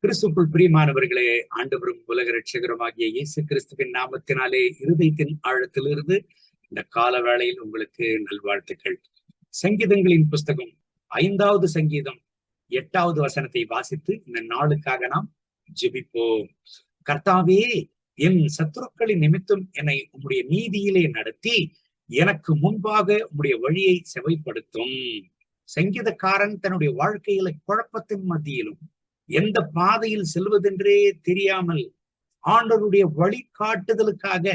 கிறிஸ்துக்குள் பிரியமானவர்களே, ஆண்டவரும் உலக ரட்சகருமாகிய இயேசு கிறிஸ்துவின் நாமத்தினாலே இருதயத்தின் ஆழத்திலிருந்து இந்த கால வேளையில் உங்களுக்கு நல்வாழ்த்துக்கள். சங்கீதங்களின் புஸ்தகம் 5வது சங்கீதம் 8வது வசனத்தை வாசித்து இந்த நாளுக்காக நாம் ஜெபிப்போம். கர்த்தாவே, என் சத்துருக்களின் நிமித்தம் என்னை உம்முடைய நீதியிலே நடத்தி எனக்கு முன்பாக உம்முடைய வழியை செவைப்படுத்தும். சங்கீதக்காரன் தன்னுடைய வாழ்க்கையில குழப்பத்தின் மத்தியிலும் எந்த பாதையில் செல்வதென்றே தெரியாமல் ஆண்டவருடைய வழிகாட்டுதலுக்காக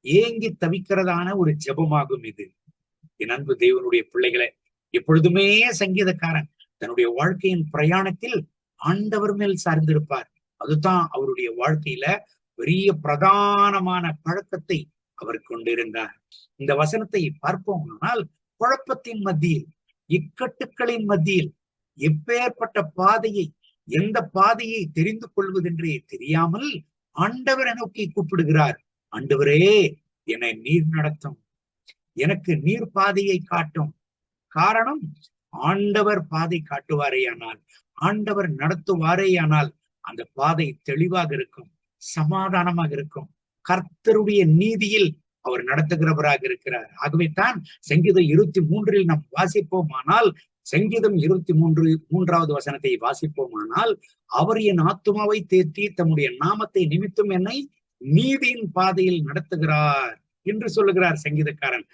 ஏங்கி தவிக்கிறதான ஒரு ஜெபமாகும் இது. என் அன்பு தேவனுடைய பிள்ளைகளை, எப்பொழுதுமே சங்கீதக்காரன் தன்னுடைய வாழ்க்கையின் பிரயாணத்தில் ஆண்டவர் மேல் சார்ந்திருப்பார். அதுதான் அவருடைய வாழ்க்கையில பெரிய பிரதானமான பழக்கத்தை அவர் கொண்டிருந்தார். இந்த வசனத்தை பார்ப்போம்னால், குழப்பத்தின் மத்தியில், இக்கட்டுக்களின் மத்தியில், எப்பேற்பட்ட பாதையை, எந்த பாதையை தெரிந்து கொள்வதென்றே தெரியாமல் ஆண்டவரை நோக்கி கூப்பிடுகிறார். ஆண்டவரே, என்னை நீர் நடத்தும், எனக்கு நீர் பாதையை காட்டும். காரணம், ஆண்டவர் பாதை காட்டுவாரேயானால், ஆண்டவர் நடத்துவாரேயானால் அந்த பாதை தெளிவாக இருக்கும், சமாதானமாக இருக்கும். கர்த்தருடைய நீதியில் அவர் நடத்துகிறவராக இருக்கிறார். ஆகவே தான் சங்கீதம் 23 நாம் வாசிப்போமானால், சங்கீதம் 23வது வசனத்தை வாசிப்போமானால், அவர் என் ஆத்துமாவை தேற்றி தம்முடைய நாமத்தை நிமித்தம் என்னை நீதியின் பாதையில் நடத்துகிறார் என்று சொல்லுகிறார் சங்கீதக்காரன்.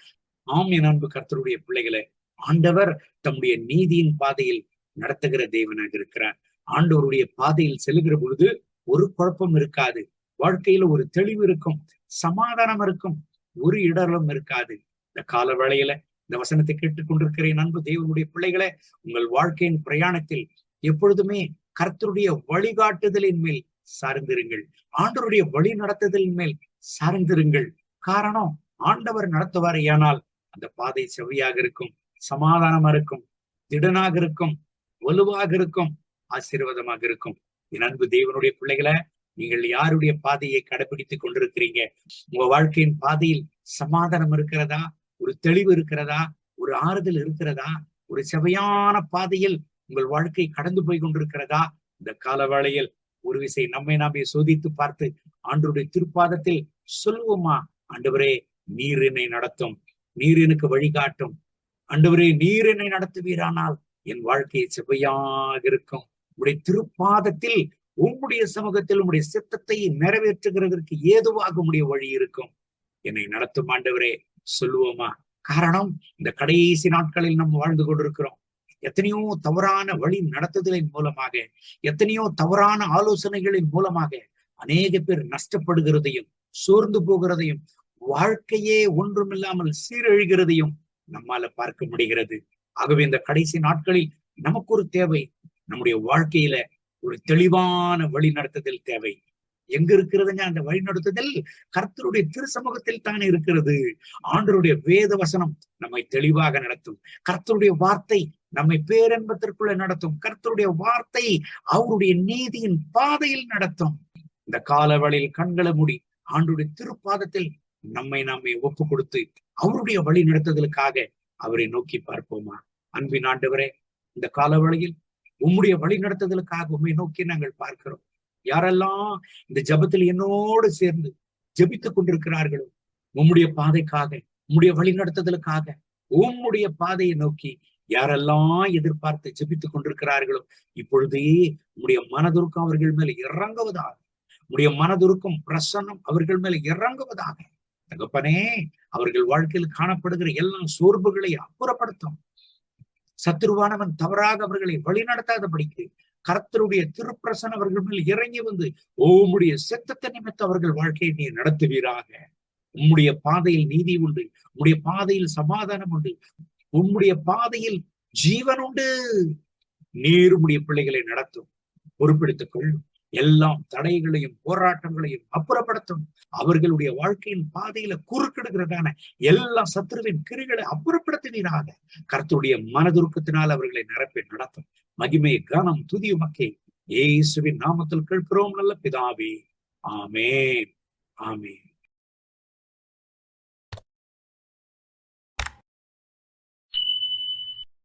ஆம், என் அன்பு கர்த்தருடைய பிள்ளைகளை, ஆண்டவர் தம்முடைய நீதியின் பாதையில் நடத்துகிற தேவனாக இருக்கிறார். ஆண்டவருடைய பாதையில் செல்லுகிற பொழுது ஒரு குழப்பம் இருக்காது, வாழ்க்கையில ஒரு தெளிவு இருக்கும், சமாதானம் இருக்கும், ஒரு இடரும் இருக்காது. இந்த கால வேளையில இந்த வசனத்தை கேட்டுக் கொண்டிருக்கிறேன் அன்பு தேவனுடைய பிள்ளைகளை, உங்கள் வாழ்க்கையின் பிரயாணத்தில் எப்பொழுதுமே கர்த்தருடைய வழிகாட்டுதலின் மேல் சார்ந்திருங்கள், ஆண்டவருடைய வழி நடத்துதலின் மேல் சார்ந்திருங்கள். காரணம், ஆண்டவர் நடத்துவாரேயானால் அந்த பாதை செவ்வியாக இருக்கும், சமாதானமா இருக்கும், திடனாக இருக்கும், வலுவாக இருக்கும், ஆசீர்வாதமாக இருக்கும். என் அன்பு தேவனுடைய பிள்ளைகளை, நீங்கள் யாருடைய பாதையை கடைபிடித்துக் கொண்டிருக்கிறீங்க? உங்க வாழ்க்கையின் பாதையில் சமாதானம் இருக்கிறதா? ஒரு தெளிவு இருக்கிறதா? ஒரு ஆறுதல் இருக்கிறதா? ஒரு செவையான பாதையில் உங்கள் வாழ்க்கை கடந்து போய் கொண்டிருக்கிறதா? இந்த கால வேளையில் ஒரு விசை நம்மை நாமே சோதித்து பார்த்து ஆண்டவருடைய திருப்பாதத்தில் சொல்லுவோமா, ஆண்டவரே, நீர் என்னை நடத்தும், நீர் எனக்கு வழிகாட்டும், ஆண்டவரே, நீர் என்னை நடத்துவீரானால் என் வாழ்க்கை செவ்வையாக இருக்கும். உடைய திருப்பாதத்தில், உம்முடைய சமூகத்தில் உம்முடைய சித்தத்தை நிறைவேற்றுகிறதற்கு ஏதுவாக உம்முடைய வழி இருக்கும். என்னை நடத்தும் ஆண்டவரே சொல்லுவோமா? காரணம், இந்த கடைசி நாட்களில் நாம் வாழ்ந்து கொண்டிருக்கிறோம். எத்தனையோ தவறான வழி நடத்துதலின் மூலமாக, எத்தனையோ தவறான ஆலோசனைகளின் மூலமாக அநேக பேர் நஷ்டப்படுகிறதையும், சோர்ந்து போகிறதையும், வாழ்க்கையே ஒன்றுமில்லாமல் சீரழிகிறதையும் நம்மால பார்க்க முடிகிறது. ஆகவே இந்த கடைசி நாட்களில் நமக்கு ஒரு தேவை, நம்முடைய வாழ்க்கையில ஒரு தெளிவான வழி நடத்துதல் தேவை. எங்க இருக்கிறதுங்க அந்த வழி நடத்துதல்? கர்த்தருடைய திருசமூகத்தில் தானே இருக்கிறது. ஆண்டவருடைய வேத வசனம் நம்மை தெளிவாக நடத்தும். கர்த்தருடைய வார்த்தை நம்மை பேரன்பத்திற்குள்ள நடத்தும். கர்த்தருடைய வார்த்தை அவருடைய நீதியின் பாதையில் நடத்தும். இந்த காலவழியில் கண்களை மூடி ஆண்டவருடைய திருப்பாதத்தில் நம்மை நாமே ஒப்பு கொடுத்து அவருடைய வழி நடத்துதலுக்காக அவரை நோக்கி பார்ப்போமா? அன்பின் ஆண்டவரே, இந்த காலவழியில் உம்முடைய வழி நடத்துதலுக்காக உண்மை நோக்கி நாங்கள் பார்க்கிறோம். யாரெல்லாம் இந்த ஜபத்தில் என்னோடு சேர்ந்து ஜபித்துக் கொண்டிருக்கிறார்களோ, உம்முடைய பாதைக்காக, உம்முடைய வழி நடத்துதலுக்காக, உம்முடைய பாதையை நோக்கி யாரெல்லாம் எதிர்பார்த்து ஜபித்துக் கொண்டிருக்கிறார்களோ, இப்பொழுதே உம்முடைய மனதுருக்கம் அவர்கள் மேல இறங்குவதாக, உம்முடைய மனதுருக்கம் பிரசன்னம் அவர்கள் மேல இறங்குவதாக. தகப்பனே, அவர்கள் வாழ்க்கையில் காணப்படுகிற எல்லா சோர்வுகளை அப்புறப்படுத்தும். சத்துருவானவன் தவறாக அவர்களை வழிநடத்தாதபடிக்கு கர்த்தருடைய திருப்பிரசன்னம் அவர்கள் மேல் இறங்கி வந்து உம்முடைய சித்தத்தை நிமித்தம் அவர்கள் வாழ்க்கையை நீ நடத்துவீராக. உம்முடைய பாதையில் நீதி உண்டு, உம்முடைய பாதையில் சமாதானம் உண்டு, உம்முடைய பாதையில் ஜீவன் உண்டு. நீர் உம்முடைய பிள்ளைகளை நடத்தும், பொறுப்பெடுத்துக் கொள்ளும். எல்லாம் தடைகளையும் போராட்டங்களையும் அப்புறப்படுத்தும். அவர்களுடைய வாழ்க்கையின் பாதையில குறுக்கிடுகிறதான எல்லா சத்துருவின் கிரிகளை அப்புறப்படுத்துவீராக. கர்த்தருடைய மனதுருக்கத்தினால் அவர்களை நிரப்பி நடத்தும். மகிமை, கனம், துதி உமக்கே இயேசுவின் நாமத்தில் கேட்கிறோம் நல்ல பிதாவே. ஆமென், ஆமென்.